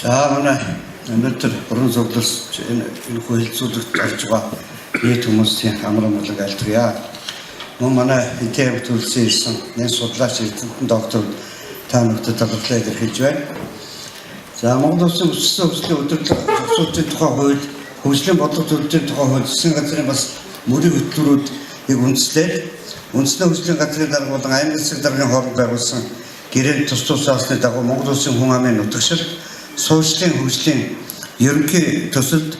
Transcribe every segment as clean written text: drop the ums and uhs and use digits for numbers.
За манай өнөөдөр уран зурлалс энэ хөлцүүлэгт гарч байгаа нийт хүмүүсийн амар амгалан айлтгая. Мөн манай хинтэйг төлсөн ирсэн нэг судлаач эрдэмтэн доктор та бүхэнд талархлаа илэрхийлж байна. За Монгол Улсын өссөн өслийн удирдлага зохицуулалтын тухай хууль, хөгжлийн бодлого төлөвлөлийн тухай хууль, засгийн газрын бас мөрийн хөтөлбөрүүдийг үндэслээд үндэсний хөгжлийн газрын дарга болон аймаг засаг даргын хооронд байгуулсан гэрээнд тус тусаасны дагуу Монгол Улсын хүн амын нутагшил суурьшлийн хөгжлийн ерөнхий төсөлд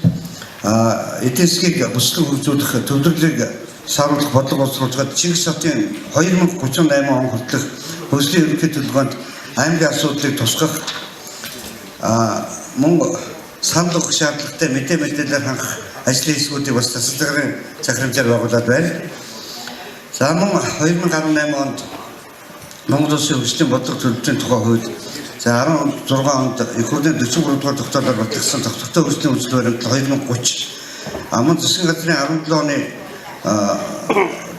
эдийн засгийг бүслэг хөгжүүлэх төвлөрлийг сааруулах бодлого боловсруулахад Чингис хотын 2038 он хүртэлх хөгжлийн ерөнхий төлөвлөгөөнд аймгийн асуудлыг тусгах мөн санал өгөх шаардлагатай мэдээлэлээр хангах ажлын хэсгүүдийг бас засгийн захирамжаар байгуулад байна. За мөн 2018 онд Монгол Улсын хөгжлийн бодлого төлөвлөлийн тухай хууль за 16 онд их хурлын 43 дугаар тогтоолоор батлагдсан тогтвортой хөгжлийн үзэл баримтлал 2030 мөн засгийн газрын 17 оны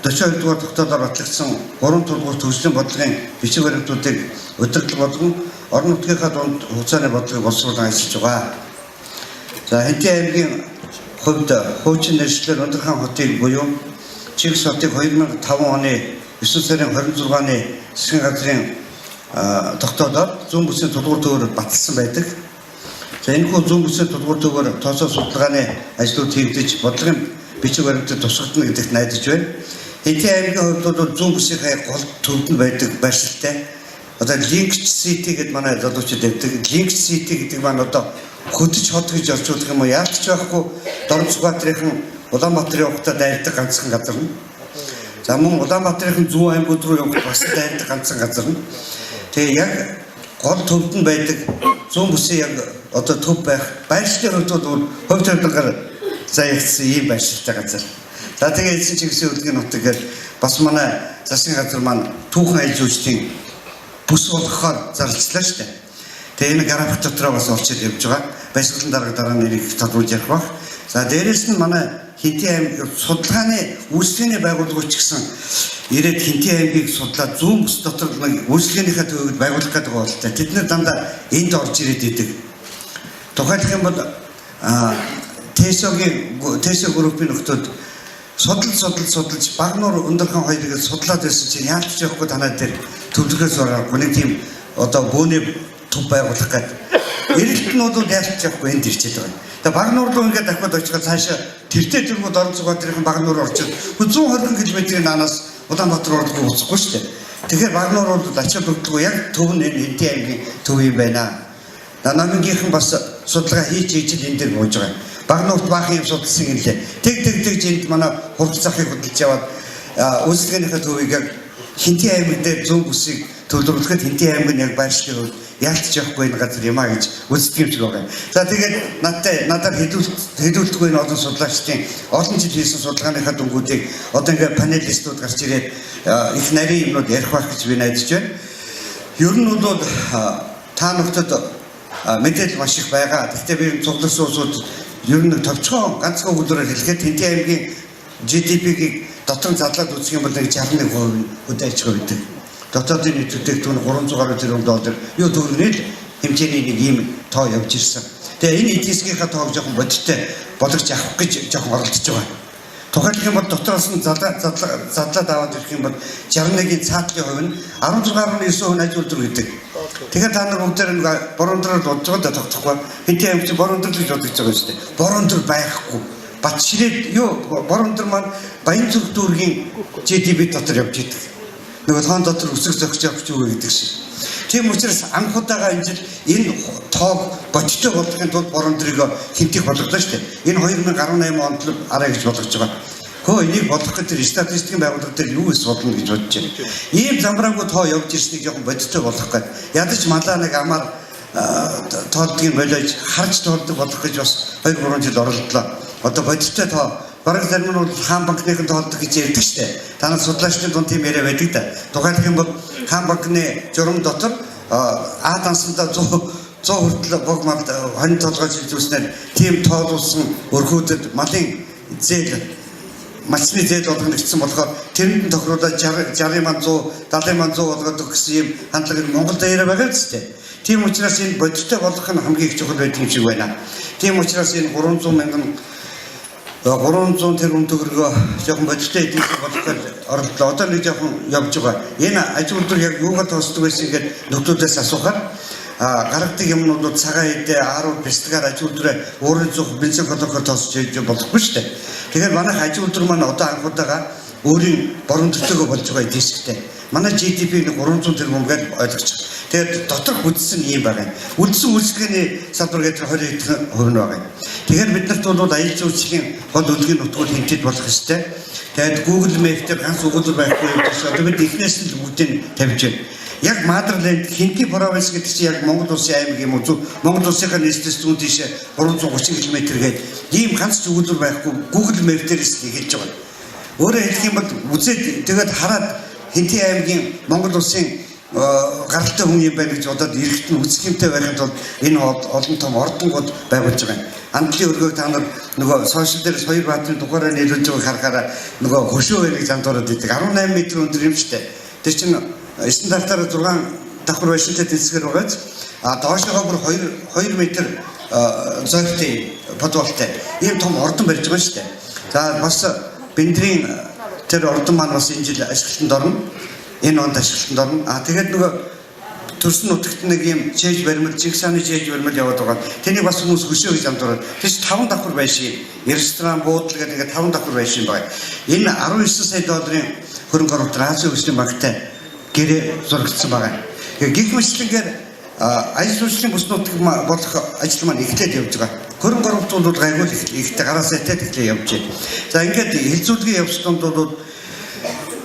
42 дугаар тогтоолоор батлагдсан 3 тулгуурт хөгжлийн бодлогын бичиг баримтуудыг удирдлага болгон орон нутгийнхаа дунд хугацааны бодлогыг боловсруулан ажиллаж байгаа. За Хэнтэй аймгийн хувьд хуучин нэршлэр Ундрхан хотыг буюу Чингис хотыг 2005 оны 9 сарын 26-ны засгийн газрын тогтоолоор зүүн бүсийн тулгуур төвөөр баталсан байдаг. За энэ хүү зүүн бүсийн тулгуур төвөөр тооцоо судалгааны ажлууд хийгдэж бодлогын бичиг баримтад тусгагдана гэдэгт найдаж байна. Хэнтэй аймгийн хувьд бол зүүн бүсийнхээ гол төвд нь байдаг байршилтай. Одоо линкч сити гэдэг манай залуучууд байдаг. Линкч сити гэдэг маань одоо хөдөж хот гэж орчуулах юм уу? Яалч байхгүй Дорносбаатрын Улаанбаатарын явахтаа дайрдаг ганцхан газар нь. За мөн Улаанбаатарын зүүн аймагуд руу явах бас дайрдаг ганцхан газар нь. Тэгээ яг гол төвд нь байдаг зүүн бүсийн яг одоо төв байх байршлын хувьд бол хувь тавилангаар заягдсан ийм байршилтай газар. За тэгээ эзэн чигсийн хөдөлгөөний нутаг гэж бас манай засгийн газар маань түүхэн аял жуулчдын бүс болгохоор зарлцлаа шүү дээ. Тэгээ энэ график дотроо бас орчод явж байгаа. Баясгалан дараа нэрийг тодруулж ярих баг. За дээрэс нь манай Хэнтэй аймаг судалгааны үйлчлэгээний байгууллагч гэсэн ирээд Хэнтэй аймгийг судлаад зүүн бүс дотор нэг үйлчлэгээнийхээ төвөд байгуулах гэдэг бололтой. Тэд нэр дандаа энд орж ирээд идэг. Тухайлх юм бол Тэсо группийн нөхдүүд судалж Багнуур Ундрхан хоёрыг судлаад байсан чинь яалч явахгүй танаа дээр төвлөрөөс ороогүй нэг тийм одоо бөөний төв байгуулах гэдэг. Эрэлт нь бол яалч явахгүй энд ирчээд байгаа. Тэгээ Багнуур руу ингээд дахиад очиход цаашаа тэртээ тэргүүд Орцгодрын Багнуур орчод 120 км-ийн наанаас Улаанбаатар руу уцахгүй шүү дээ. Тэгэхээр Багнуур бол ачаал өгдөггүй яг төв нь энэ Хэнтэй аймгийн төв юм байна. Намангийнхан бас судалгаа хийж энэ дээр бууж байгаа. Багнуурт баахан юм судалсан юм лээ. Тэг энд манай хурц захыг хөдөлж яваад үйлчлэгээнийхээ төвийг яг Хэнтэй аймаг дээр зүүн бүсийг төлөвлөхөд Хэнтэй аймаг нь яг байршлын хувьд яалтч явахгүй энэ газар юм а гэж үздэг юм шиг байгаа. За тэгээд надад хэдүүлдэггүй энэ олон судлаачдын олон жил хийсэн судалгааныхаа дүнгуудыг одоо ингээд панелистууд гарч ирээд их нарийн юмнууд ярих байх гэж би найдаж байна. Ер нь бол та бүхэнд мэдээлэл маш их байгаа. Гэхдээ би цугласан улсууд ер нь товчхон ганцхан өгүүлбэрээр хэлэхэд Хэнтэй аймгийн GDP-ийг дотор задлаад үзэх юм бол нэг 61% хөдөө аж ахуй гэдэг. Дотоодын нийт бүтээгдэхүүн 300 тэрбум доллар юу төгрөний хэмжээний нэг ийм тоо явж ирсэн. Тэгээ энэ эдийн засгийнхаа тоог жоохон бодиттой болгож авах гэж жоохон оролдож байгаа. Тухайлбал юм бол дотроос нь задлаад аваад ирэх юм бол 61-ийн цаатлын хувь нь 16.9% аж үйлдвэр гэдэг. Тэгэхээр та нар бүгдээр нэг бороондор бодож байгаа да тогтохгүй. Хэнтэй аймагч бороондор гэж бодож байгаа шүү дээ. Бороондор байхгүй. Бат ширээд юу бороондор маань Баянзүрх дүүргийн GDP дотор явж идэг. Нэг тоон дотор өсөх зохиж явж байгаа гэдэг шиг. Тийм учраас анх удаага энэ тоог бодиттой болгохын тулд бороондорыг хэмтэх болгодлоо шүү дээ. Энэ 2018 онд л арай гэж болгож байгаа. Хөө энийг болгох гэдэг статистикийн байгууллага дээр юу гэж бодлоо гэж бодож байна. Ийм замбраагүй тоо явж ирснийг жоохон бодиттой болгох гэдэг. Ядаж малаа нэг амаар тоолдгийг болоож харж тоолдог болгох гэж бас 2-3 жил оролдлоо. Одоо бодиттой тоо бараг зарим нь бол хаан банкныхын тоолдог гэж ярьдаг шүү дээ. Та нар судлаачдын дунд тийм яриа байдаг да. Тухайлх юм бол хаан банкны журам дотор дансандаа 100 хүртэл бог мал хонь толгойж үзүүлснээр тийм тоолуулсан өрхүүдэд малын зээл Масны зээл болгоно гэсэн болохоор тэрэнд тохируулаад 60 ман 100 70 ман 100 болгоод гэсэн юм хандлагыг Монголд яриа байгаа ч тийм. Тийм учраас энэ бодиттой болох нь хамгийн их чухал байдаг юм шиг байна. Тийм учраас энэ 300 тэрбум төгрөгөө жоохон бодиттой эдгэх болох гэж оролдлоо. Одоо нэг жоохон явж байгаа. Энэ аж үйлдвэр яг юугаар тоосдог байсан ингээд нөхдүүдээс асуухаар гаргадаг юмнуудад цагаан эдээ 10 бэлтгэр аж үйлдвэрээ өөрийн зүг бензин колонкоор тоосч хийж болохгүй шүү дээ. Тэгэхээр манай аж үйлдвэр маань одоо анхудаага өөрийн борон төлөвлөгөө болж байгаа дисктэй. Манай GDP нэг 300 тэрбум гэж ойлгож байна. Тэгээд дотор хүчсэн юм байна. Үлдсэн үйлчлэгээний салбар гэдэг 20% нь байгаа. Тэгэхээр бид нарт бол аялал жуулчлалын гол үлгийн нутгууд хэмжиж болох ёстой. Тэгээд Google Map дээр ганц өгүүлбэр байхгүй юм шиг одоо бид эхнээс нь бүгдийг тавьж байна. Яг Motherland Хинти провинс гэдэг чинь яг Монгол улсын аймаг юм уу? Монгол улсынхаа нийслэс зүүн тийшээ 330 км гээд ийм ганц өгүүлбэр байхгүй Google Map дээрээс хэлж байгаа. Өөрөөр хэлэх юм бол үзээд тэгээд хараад Хинти аймгийн Монгол улсын гаралтай хүн юм байна гэж бодоод эргэт нь үзэх юмтай байхад бол энэ олон том ордонгууд байгуулж байгаа юм. Амтлын өргөөг та нар нөгөө сошиал дээрс 2 баатарын дугаараа нэлээд байгааг харахаараа нөгөө хөшөө байрыг зандуураад идэг 18 м өндөр юм шүү дээ. Тэр чинь стандартаараа 6 давхар байшинтай дэвсгэр байгааз доошогоо бүр 2 м зөөлтэй подвалтай ийм том ордон барьж байгаа шүү дээ. За бас бендрийн тэр ордон маань бас энэ жил ашиглалтанд орно. Энэ онд ашиглалтанд орно. Тэгээд нөгөө төрсөн нутагт нэг юм чэйж баримт, жигсааны чэйж баримт яваад байгаа. Тэнийг бас хүмүүс хөшөө гэж амдураад. Тэс 5 давхар байшин, ресторан, буудлын гэдэг 5 давхар байшин байна. Энэ 19 сая долларын хөрөнгө оруулалт Азийн хөгжлийн банктай гэрээ зурагдсан байгаа. Гэх мэтлэнгээр аялал жуулчлалын бүс нутаг болох ажил маань эхлээд явж байгаа. Хөрөнгө оруулалт бол гайгүй ихтэй гараа сайтад эхлээд явж байна. За ингээд хилцүүлгийн явц донд бол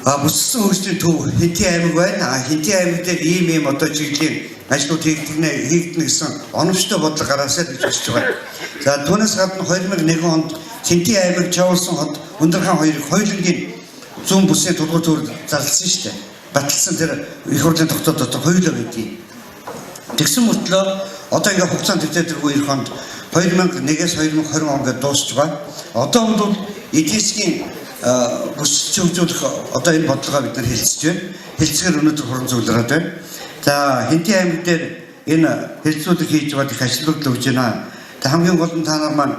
бүссэн хөгжлийн төв Хинти аймаг байна. Хинти аймаг дээр ийм одоо чиглэлийн ажлууд хийгдэнэ гэсэн оновчтой бодлого гараасаа гэж хэлж байгаа. За түүнээс гадна 2001 онд Хинти аймаг Чавуулсан хот Өндөр хаан хоёрыг хоёулангийн зүүн бүсийн тулгуур төр зарласан шүү дээ. Баталсан тэр их хурлын тогтоол дотор хоёулаа байдгийг. Тэгсэн мөртлөө одоо ингээ хугацаанд төвтэй ирэх хонд 2001-ээс 2020 он гэж дуусч байгаа. Одоо бол эдийн засгийн бүсч хөгжүүлэх одоо энэ бодлогоо бид нар хэлцэж байна. Хэлцгээр өнөөдөр хуран зөвлөрөөд байна. За Хинти аймаг дээр энэ хэлцүүлэг хийж байгаа их ажилтнууд л өгж байна. Тэг хамгийн гол нь та нар маань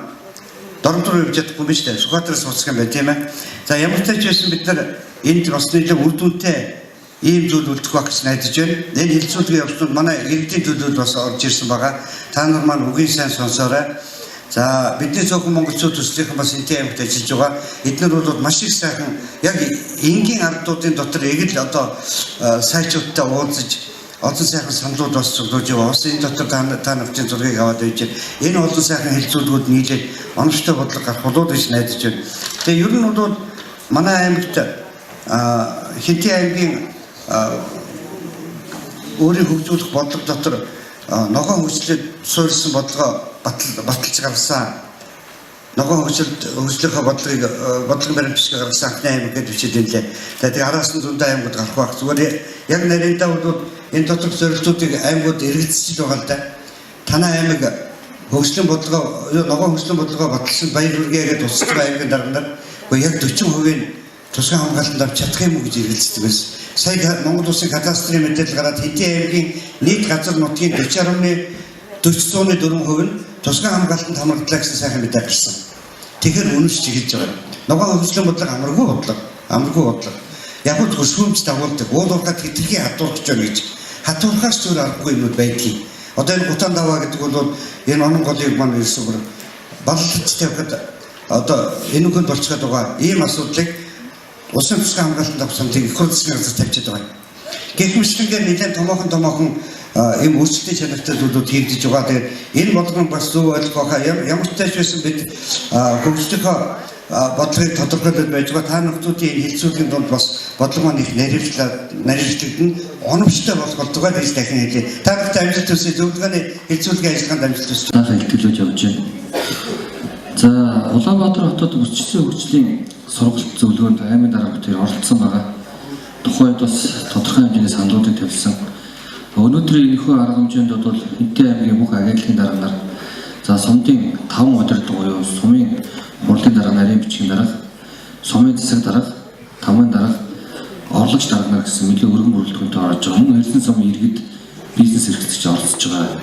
дөрмтөр явж чадахгүй биш үү? Сүхбаатараас суцсан юм байна тийм ээ. За ямар ч тач байсан бид нар энд бас нийлэн үр дүнтэй ийм зүйл үлдэх байх гэж найдаж байна. Энэ хэлцүүлгийн явцад манай иргэдийн төлөвлөлт бас орж ирсэн байгаа. Та нар маань үгийн сайн сонсоорой. За бидний зөвхөн монголчууд төслийнхэн бас Хинти аймагт ажиллаж байгаа. Эдгээр бол маш их сайхан яг энгийн ардуудын дотор эгэл одоо сайжуудтай уулзаж олон сайхан саналууд бас зөвлөж яваа. Бас энэ дотор та нарын зургийг аваад байж байна. Энэ олон сайхан хэлцүүлгүүд нийлээд оновчтой бодлого гарах болоо гэж найдаж байна. Тэгээ ер нь бол манай аймагт Хинти аймгийн өөрийн хөгжүүлэх бодлого дотор ногоон хөгжлөд суурилсан бодлогоо баталж гаргасан. Ногоон хөгжлийнхаа бодлогын баримт бичиг гаргасан анхны аймаг гэж бичээд байлээ. Тэгээд араас нь зөндөө аймагуд гарах байх. Зүгээр яг нариндаа бол энэ дотор зорилтуудыг аймагуд эргэлзэж байгаа л да. Танай аймаг хөгжлийн бодлогоо ногоон хөгжлийн бодлогоо баталсан баяр хүргээгээд тусч байгаа аймагын дарга нар яг 40% нь тусгай хамгаалтанд авч чадах юм уу гэж эргэлздэг байсан. Сая Монгол улсын кадастрын мэдээлэл гараад Хинти аймгийн нийт газар нутгийн 40.4% нь тусгай хамгаалтанд хамрагдлаа гэсэн сайхан мэдээ гарсан. Тэгэхээр үнэш чиглэж байгаа. Ногоон хөгжлийн бодлого амаргүй бодлого. Яг л хөшөөмж дагуулдаг. Уул уурхад хэтэрхий хатуурч байна гэж. Хатуурхаас зөөр аргагүй юмуд байдгийг. Одоо энэ Гутаан даваа гэдэг бол энэ онон голыг маань ирсэн бүр баллаж тавихад одоо энэ үгэнд болчиход байгаа ийм асуудлыг усан тусгай хамгаалтанд авсан тийм их хурд засгийн газар тавьчихад байгаа. Гэх мэтлэнгээр нэлээд томоохон ийм өөрчлөлтийн чанартай зүйлүүд хийгдэж байгаа. Тэгээд энэ бодлого бас зөв ойлгох ямар ч тач байсан бид хөгжлийнхөө бодлогыг тодорхойлоод байж байгаа. Та нөхдүүдийн хэлцүүлгийн дунд бас бодлого маань их нарийнжлагдана, оновчтой болох болтугай гэж дахин хэлье. Та бүхэн амжилт хүсье. Зөвлөгөөний хэлцүүлгийн ажиллагаанд амжилт хүсье. Таасаа ихтгэлж явж байна. За Улаанбаатар хотод өрчсөн хөгжлийн сургалт зөвлөгөөнд аймаг дарга бүтээн оролцсон байгаа. Тухайд бас тодорхой хэмжээний саналуудыг тавьсан. Өнөөдрийн энэхүү арга хэмжээнд бол Хинти аймгийн бүх агентлагийн дарга нар за сумдын 5 удирдлагын буюу сумын хурлын дарга нарийн бичгийн дарга, сумын засаг дарга, тамгын дарга, орлогч дарга нар гэсэн нэлээд өргөн бүрэлдэхүүнтэй орж байгаа. Мөн Эрдэнэ сумын иргэд бизнес эрхлэгч оролцож байгаа.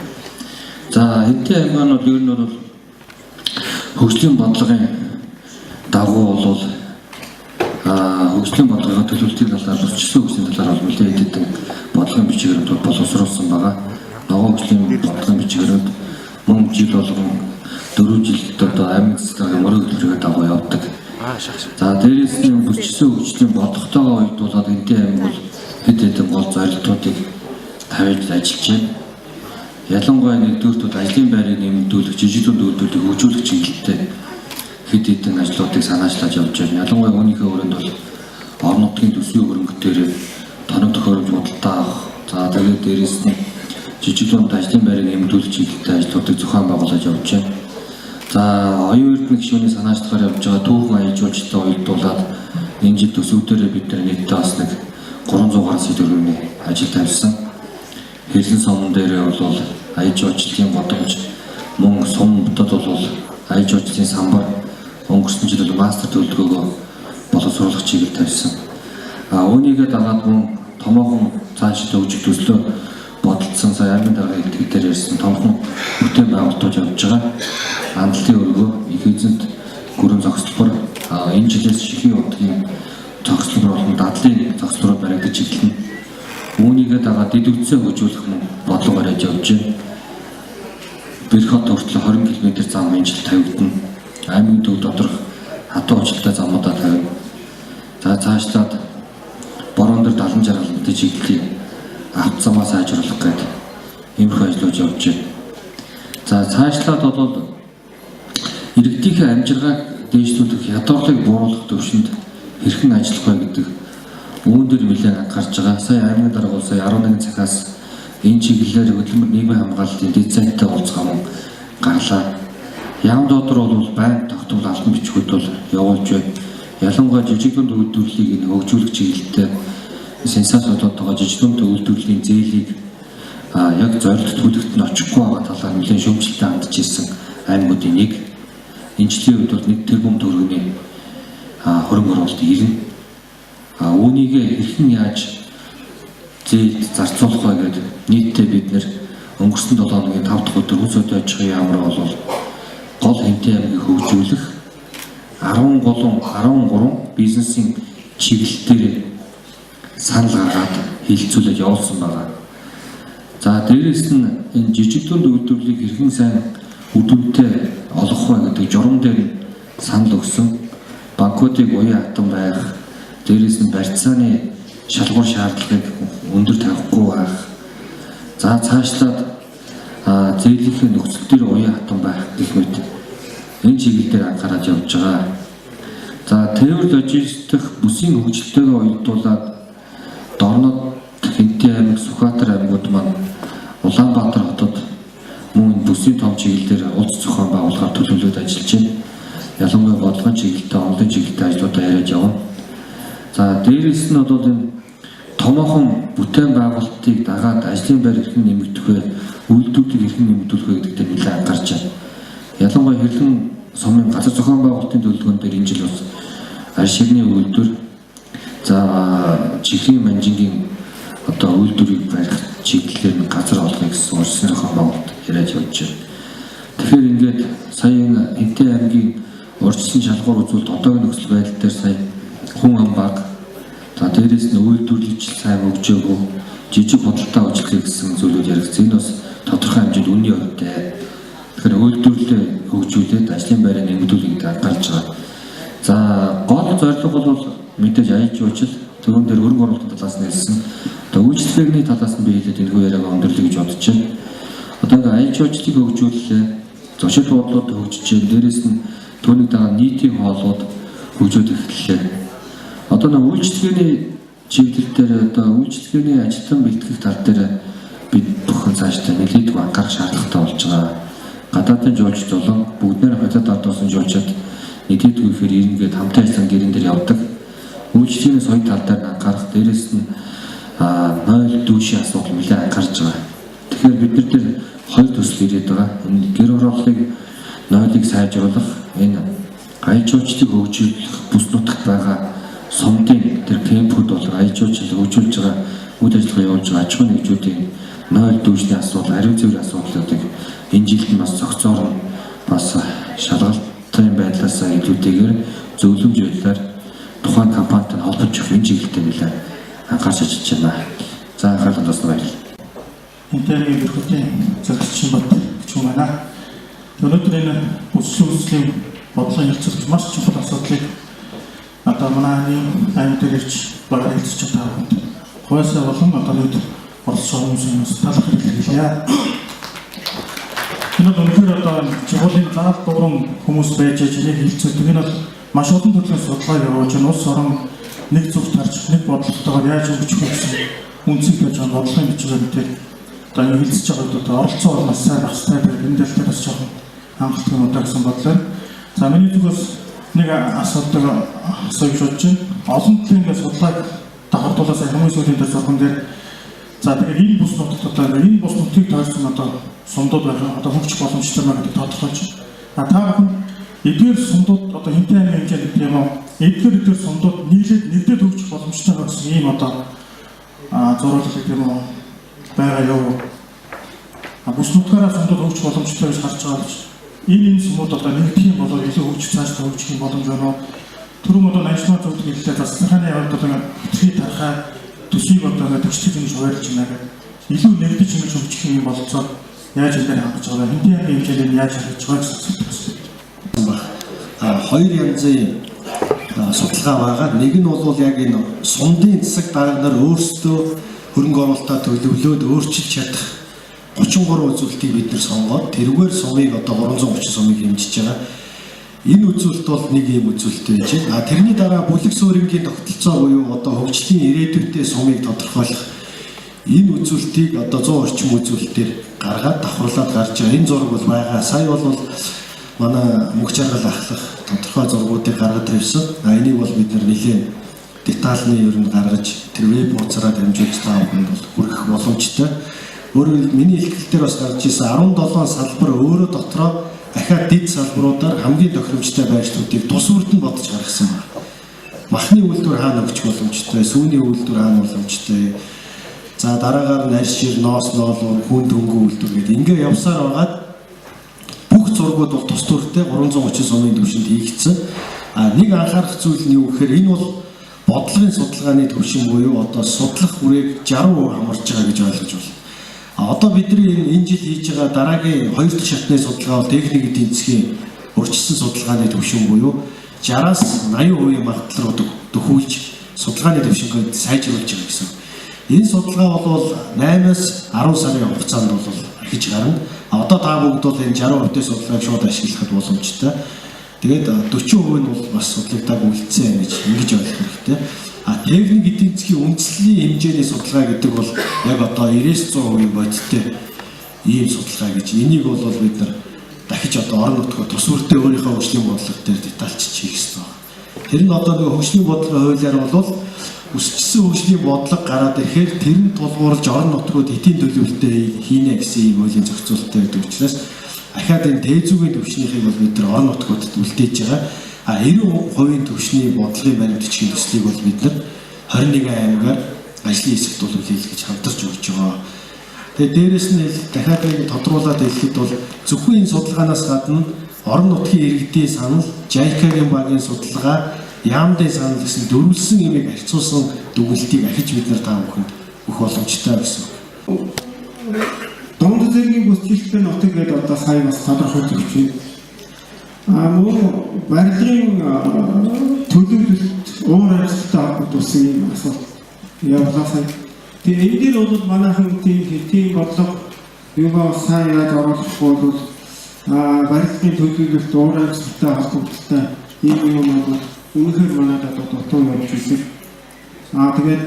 За Хэнтэй аймаг нь ер нь бол хөгжлийн бодлогын дагуу бол хөгжлийн бодлогын төлөвлөлтийн талаар бүрчилсэн хөгжлийн талаар бол нэлээд хэдэн бодлогын бичгээрүүд боловсруулсан байгаа. Ногоон хөгжлийн бодлогын бичгээрүүд мөн жил болгон 4 жилд одоо аймаг засгийн мөрөг төлөвлөгөө дагуу явдаг. За дээрээс нь бүрчилсэн хөгжлийн бодлоготойгоо уялдуулаад Хэнтэй аймаг бол хэд хэдэн гол зорилтуудыг тавьж ажиллаж байна. Ялангуяа нэгдүгürt ажлын байрыг нэмэгдүүлэх, жижиг дунд үйлдвэрлэлийг хөгжүүлэх чиглэлтэй хэд хэдэн ажлуудыг санаачлаж явж байна. Ялангуяа үүнийхээ өрөөнд бол орон нутгийн төсвийн хөрөнгөтөөр тоног төхөөрөмж худалдаа авах, за тэгээд дээрээс нь жижиг дунд ажлын байрыг нэмэгдүүлэх чиглэлтэй ажлуудыг зохион байгуулж явж байна. За оюун эрдэнэ гишүүний санаачлагаар явж байгаа түүхэн аяж жуулчтай уялдуулаад энэ жил төсөвдөрөө бид нар нийтдээ бас нэг 300 гаруй сэдвүүний ажил тавьсан. Хэрлэн сумн дээр бол аяж жуулчлалын годомж, мөн сум хотод бол аяж жуулчлалын самбар, өнгөрсөн жил мастер төлөвлөгөөгөө боловсруулах чиглэл тавьсан. Үүнийгээ дагаад мөн томоохон цааш төвжих төслөө бодолцсон сая аймаг даргын хэлтэг дээр ирсэн томхон бүтээн байгуулалтууд явж байгаа. Хандлын өргөө, их эзэнт гүрэн зохицлбор, энэ жилээс шихийн удгийн зохицлбор болон дадлын зохицлборууд баригдаж эхэлнэ. Үүнийгээ дагаад дэдвцээ хөгжүүлэх бодлого барьж явж байна. Бэрх хот хүртэл 20 км зам хэмжил тавигдана. Аймгийн төв доторх хатуу уучлалтай замуудаа тавина. За цаашлаад борон дээр 70 жаргалтай чиглэлийг авт замаа сайжруулах гэдэг иймэрхүү ажлууд явж байна. За цаашлаад бол иргэдийнхээ амжиргааг дээшлүүлэх, ядуурлыг бууруулах төвшөнд хэрхэн ажиллах вэ гэдэг үүн дээр нэлээд анхаарч байгаа. Сая аймгийн дарга бол сая 11 цагаас энэ чиглэлээр хөдөлмөр нийгмийн хамгаалалтын дизайнтай уулзах юм гарлаа. Яам доотор бол байнга тогтмол албан бичгүүд бол явуулж байна. Ялангуяа жижиг дунд үйлдвэрлэлийг хөгжүүлэх чиглэлтэй сенсац одоотойгоо жижиг дунд үйлдвэрлэлийн зээлийг яг зорилт төлөвт нь очихгүй байгаа талаар нэлээд шүүмжлэлтэй хандж ирсэн аймагуудын нэг. Энэ жилийн үед бол 1 тэрбум төгрөгийн хөрөнгө оруулалт ирнэ. Үүнийг хэрхэн яаж зээлд зарцуулах вэ гэдэг нийтдээ бид нэр өнгөрсөн 7 хоногийн 5 дахь өдөр хүч хөдөлж байгаа ямар бол гол Хэнтэй аймгийг хөгжүүлэх 13 бизнесийн чиглэлээр санал гаргаад хилцүүлээд явуулсан байна. За дээрээс нь энэ жижиг дунд үйлдвэрлэлийг хэрхэн сайн үдвэлтэй олох вэ гэдэг журам дээр санал өгсөн. Банкуудыг уян хатан байх, дээрээс нь барьцааны шалгуур шаардлагыг өндөр тавихгүй байх. За цаашлаад зээлийн нөхцөл төр уян хатан байх гэх мэт энэ чиглэлээр анхаарал явж байгаа. За тээвэр логистик бүсийн хөгжилтэйгээ уялдуулаад дорнод Хэнтэй аймаг, Сүхбаатар аймагуд маань Улаанбаатар хотод мөн бүсийн том чиглэлээр улс зохион байгуулахаар төлөвлөд ажиллаж байна. Ялангуяа бодлогын чиглэлтэй, онлайн чиглэлтэй ажлуудаа яриад явна. За дээрээс нь бол энэ томоохон бүтээн байгуулалтыг дагаад ажлын байр хэрхэн нэмэгдэх вэ, үйлдвэрлэлийг хэрхэн нэмэгдүүлэх вэ гэдэгт нэлээд анхаарч байна. Ялангуяа Хэрлэн сумын газар зохион байгуулалтын төлөвлөгөөн дээр энэ жил бас арь ширний үйлдвэр, за чихрийн манжингийн одоо үйлдвэрийг барих чиглэлээр нь газар олгоё гэсэн улсын зохион байгуулалт яриад явж байна. Тэгэхээр ингээд сая энэ Хэнтэй аймгийн урьдчилан шалгуур үзүүлэлт одоогийн нөхцөл байдал дээр сая хүн ам баг, за дээрээс нь үйлдвэрлэлч сайн хөгжөөгөө жижиг худалдаа үйлчлэх гэсэн зүйлүүд яригдсан. Энэ бас тодорхой хэмжээнд үнийн хувьтай. Тэгэхээр үйлдвэрлэлээ хөгжүүлээд ажлын байрыг нэмэгдүүлэх гэдэг анхаарч байгаа. За гол зорилго бол мэдээж аяж жуулчлал, түрүүн дээр хөрөнгө оруулалтын талаас нь хэлсэн. Одоо үйлчлэгээний талаас нь би хэлээд энэхүү яриаг өндөрлөе гэж бодож байна. Одоо ингээд аяж жуулчлалыг хөгжүүлэлээ, зочид буудлууд хөгжиж байна. Дээрээс нь түүнийг дагаад нийтийн хоолууд хөгжөөд эхэллээ. Одоо нэг үйлчлэгээний чиглэл дээр одоо үйлчлэгээний ажилтан бэлтгэх тал дээр бид бүхэн цаашдаа нэлээд анхаарах шаардлагатай болж байгаа. Гадаадын жуулчд болон бүгдээр хотод ордоосон жуулчид нийтэд үехээр ирнэгээд хамтын ажиллагааны гэрэн дээр явдаг. Үйлчлэгээний соёл тал дээр анхаарах, дээрээс нь нойл дүүшийн асуудал нэлээд анхаарч байгаа. Тэгэхээр бид нар дээр хоёр төсөл ирээд байгаа. Энэ гэр ороллыг нойлыг сайжруулах, энэ аяж жуулчлалыг хөгжүүлэх бүс нутагт байгаа сумдын тэр кемпүүд бол аяж жуулчлалыг хөгжүүлж байгаа үйл ажиллагаа явуулж байгаа аж ахуйн нэгжүүдийн нойл дүүжний асуудал, ариун цэврийн асуудлуудыг энэ жилд нь бас зохицоор нь бас шалгалтын байдлаас илүүтэйгээр зөвлөмж байдлаар тухайн компанитай холбож өгөх энэ чиглэлтэй нэлээд анхаарч ажиллаж байна. За анхаарланд бас баярлалаа. Интернет бүрхтийн зөвлөсөн бод гэж байна. Өнөөдөр энэ үслийн бодлогын хэлцүүлж маш чухал асуудлыг одоо манай аймагт ирж байгаа хэлцэж байгаа. Хойсоо болон одоо нэг оролцсон хүмүүсээс талах хэрэглэе. Энэ өнөөдөр одоо чухлын заал дууран хүмүүс байж энийг хэлцүүлдэг нь бол маш олон төрлийн судалгаа явуулж улс орон нэг зүг тарж нэг бодлоготойгоор яаж өгч гэсэн үнцэн гэж бодлогын бичгээр мэдээ одоо энэ хэлцэж байгаа одоо оролцсон орноос сайн ах хэрэгтэй гэдэг энэ дээр бас жоохон хангалттай удаа гэсэн бодлоо. За миний зүгээс нэг асуудал асууж бодож байна. Олон төрлийн судалгааг давхардуулаад хамгийн сүүлийн дээр зурган дээр за тэгээд энэ бус нутагт одоо энэ бус нутгийг таарсан одоо сумдууд байгаа одоо хөгжих боломжтой маа гэдэг тодорхойлж байна. Та бүхэн эдгээр сумдууд одоо хинтээ аймгийн хэмжээнд тийм үү эдгээр сумдууд нэгдээд хөгжих боломжтой гэсэн ийм одоо зурвалыг тийм үү байгаа юу? Бус нутгаараа сумдууд хөгжих боломжтой гэж харж байгаа гэж энэ сумууд одоо нэгдэх юм бол илүү хөгжих цааш хөгжих юм боломж байна уу? Түрүүн одоо ажлын зөвлөлт хэллээ засгийн яваад одоо хэвчээ тархаа төсвийг одоо төгсчих юм шуурж байна гэдэг. Илүү нэгдэж ингэж хөгжих юм болцоо яаж энэ дээр хангаж байгаа хинтээ аймгийн хэмжээнд яаж харж байгаа гэсэн хоёр янзын судалгаа байгаа. Нэг нь бол яг энэ сумдын засаг дарга нар өөрсдөө хөрөнгө оруулалтаа төлөвлөөд өөрчилж чадах 33 үзүүлэлтийг бид нэр сонгоод тэргээр сумыг одоо 330 сумыг хэмжиж байгаа. Энэ үзүүлэлт бол нэг юм үзүүлэлт байж байна. Тэрний дараа бүлэг суурингийн тогтолцоо буюу одоо хөгжлийн ирээдүйтэй сумыг тодорхойлох энэ үзүүлэлтийг одоо 100 орчим үзүүлэлтээр гаргаад давхарлаад гарч байгаа. Энэ зураг бол байгаа. Сая бол манай мөнх жаргал ахлах тодорхой зургуудыг гаргаж тавьсан. Энийг бол бид нэлээд детальны ер нь гаргаж тэр веб хуудасаараа дамжуулж та бүхэнд бол хүргэх боломжтой. Өөрөөр миний хэлэлтээр бас гарч ирсэн 17 салбар өөрөө дотроо дахиад дэд салбаруудаар хамгийн тохиромжтой байршлуудыг тус үрдэн бодож гаргасан байна. Махны үйлдвэр хаана өгч боломжтой, сүүний үйлдвэр хаана боломжтой. За дараагаар нь арьс шир, ноос, ноолуур, хүн дөнгөө үйлдвэр гэдэг ингээ явсаар байгаад бүх зургууд бол тус төртэй 330 сумын түвшинд хийгдсэн. Нэг анхаарах зүйл нь юу гэхээр энэ бол бодлогын судалгааны түвшин буюу одоо судлах хүрээг 60% хамарч байгаа гэж ойлгож байна. Одоо бидний энэ жил хийж байгаа дараагийн 2 дахь шатны судалгаа бол техник эдийн засгийн урьдчилсан судалгааны түвшин буюу 60-аас 80% магадлал руу дөхүүлж судалгааны түвшинг сайжруулж байгаа гэсэн. Энэ судалгаа бол 8-аас 10 сарын хугацаанд бол хийж гарна. Одоо та бүгд бол энэ 60%-ийн судалгааг шууд ашиглахад боломжтой. Тэгээд 40% нь бол бас судлагдаагүй үлдсэн гэж ингэж ойлгох хэрэгтэй. Техник эдийн засгийн үндэслэлийн хэмжээний судалгаа гэдэг бол яг одоо 90-100% бодиттой ийм судалгаа гэж. Энийг бол бид нар дахиж одоо орон нутгаар тус үрдээ өөрийнхөө хөгжлийн бодлого дээр детальчилж хийх хэрэгтэй байна. Тэр нь одоо нэг хөгжлийн бодлогын хуулиар бол өсчихсөн хөгжлийн бодлого гараад ирэхээр тэр нь тулгуурлаж орон нутгууд эдийн төлөвлөлтөд хийнэ гэсэн ийм хуулийн зохицуулалттай байдаг учраас ахаад энэ тээзүүгийн түвшнийхийг бол бид нар орон нутгуудад үлдээж байгаа. 90% түвшний бодлогын баримт бичгийн төслийг бол бид нар 21 аймгаар ажлын хэсэгт бол үлээлгэж хамтарч өгч байгаа. Тэгээд дээрэс нь дахиад нэг тодруулаад хэлэхэд бол зөвхөн энэ судалгаанаас гадна орон нутгийн иргэдийн санал, JICA-гийн багийн судалгаа, яамдын санал гэсэн дөрвөлсөн имийг харьцуулсан дүгнэлтийг ахиж бид нар та бүхэнд өгөх боломжтой гэсэн. Дунд зэргийн бүсчлэлтэй нутаг гэдэг одоо сая бас тодорхойлж байна. Мөн барилгын төлөвлөлт уур амьсгалтай холбоотой юм асуулт явуулсан. Тэгээ энэ дээр бол манайхан тийм бодлого юугаа сайн яаж оруулахгүй бол барилгын төлөвлөлт уур амьсгалтай холбоотой ийм юм бол үнэхээр манайд одоо дутуу явж байна. Тэгээд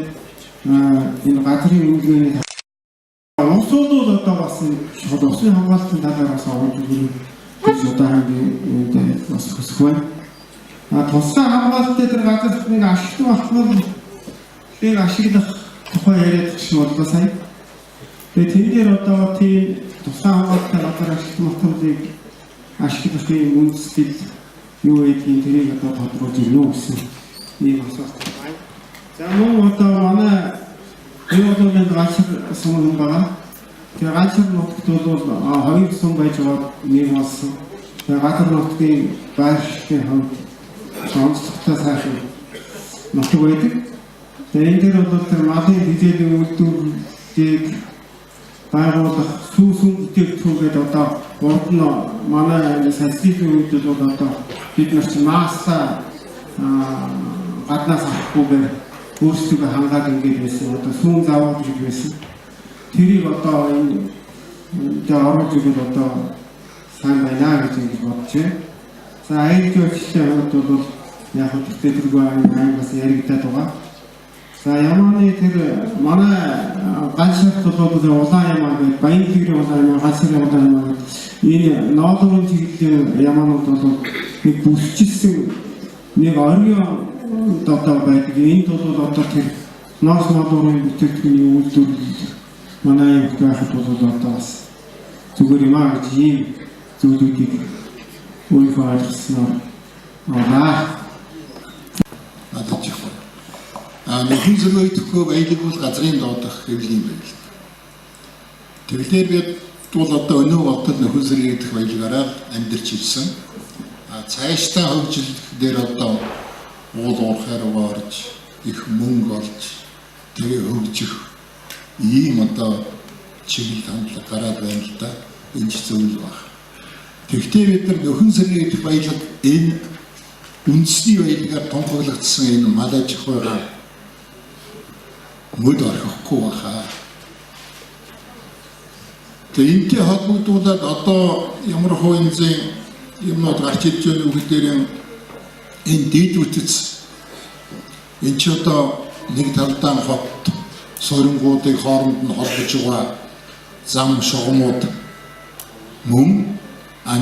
энэ газрын үнэлгээний Улсууд одоо бас шууд усын хамгаалтын талаараас оруулж ирэх гэж одоо хангийн бас хөсөх байна. Тусгай хамгаалттай тэр газар нэг ашигтай болтмол тэр ашиглах тухай яриад гэж бодлоо сая. Тэгээд тэн дээр одоо тийм тусгай хамгаалттай газар ашигтай болтмолыг ашиглахын үндэслэл юу гэдгийг тэрийг одоо тодруулж ирнэ гэсэн ийм асуулт байна. За мөн одоо манай юу бол энэ газар сумын байгаа. Тэгээ ганцхан нутагт бол хоёр сум байж байгаа нэг болсон. Тэгээ гадар нутгийн байршлын хувьд онцлогтой сайхан нутаг байдаг. Тэгээ энэ дээр бол тэр малын хизээлийн үйлдвэрлэлийг байгуулах сүүсүн бүтээгдэхүүнгээд одоо урд нь манай социализмын үед бол одоо бид нар чинь маасла гаднаас авахгүйгээр өөрсдөө хангаад ингэж байсан. Одоо сүүн заавал гэж байсан. Тэрийг одоо энэ оруулж өгөх одоо сайн байна гэж ингэж бодож байна. За аяг жуулчлалын хувьд бол яг хөтөлбөр тэргүй аймагаас яригдаад байгаа. За ямааны тэр манай ганцхан бол улаан ямаа гэдэг баян гэрийн улаан ямаа, ганцхан улаан ямаа гэдэг энэ ноолын чиглэлийн ямаанууд бол нэг бүсчилсэн нэг оргион одоо байдаг. Энд бол одоо тэр ноос ноолын бүтээгдэхүүний үйлдвэрлэл манай юм байхад бол одоо бас зүгээр юм аа гэж ийм зүйлүүдийг өөрийнхөө ойлгосноор аваа. Нөхөн зөрөө идэхгүй баялаг бол газрын доодох хэвлэл юм байна. Тэгэлээр бид бол одоо өнөө болтол нөхөн зөрөө идэх баялагаараа амьдарч ирсэн. Цаашдаа хөгжил дээр одоо уул уурхаар угаарж, их мөнгө олж, тэгээ хөгжих ийм одоо чиглэл хандлага гараад байна л да. Энэ ч зөв баг. Тэгвэл бид нар нөхөн зөрөө идэх баялаг энэ үндэсний баялагаар тунхаглагдсан энэ мал аж ахуйгаа мөд орхихгүй баха. Тэгээ энэтэй холбогдуулаад одоо ямар хувийн зэн юмнууд гарч ирж байгаа үгдэрийн энэ дээд үтц энэ ч одоо нэг талдаа хот сурингуудыг хооронд нь холбож байгаа зам шугамуд мөн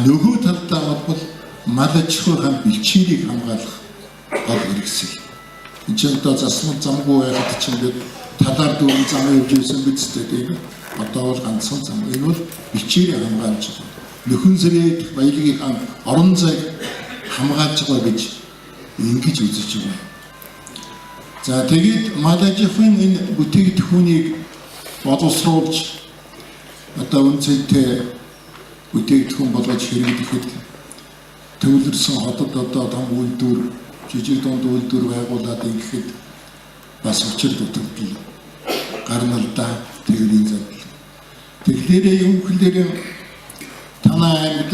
нөгөө талдаа бол мал аж ахуйн бэлчээрийг хамгаалах гол хэрэгсэл. Энд ч одоо засмал замгүй байхад ч ингээд талаар дүүрэн зам явж ирсэн биз дээ. Одоо бол ганцхан зам. Энэ бол бэлчээрийг хамгаалж байгаа. Нөхөн зэрэг баялагийг орон зайг хамгаалж байгаа гэж ингэж үзэж байгаа. За тэгээд мал аж ахуйн энэ бүтээгдэхүүнийг боловсруулж одоо үнцэнтэй бүтээгдэхүүн болгож хэрэглэхэд төвлөрсөн хотод одоо том үйлдвэр, жижиг дунд үйлдвэр байгуулад ингэхэд бас учир дутагдал гарна л да. Тэврийн зам. Тэгэхээр юм хэлээр танаа аймагт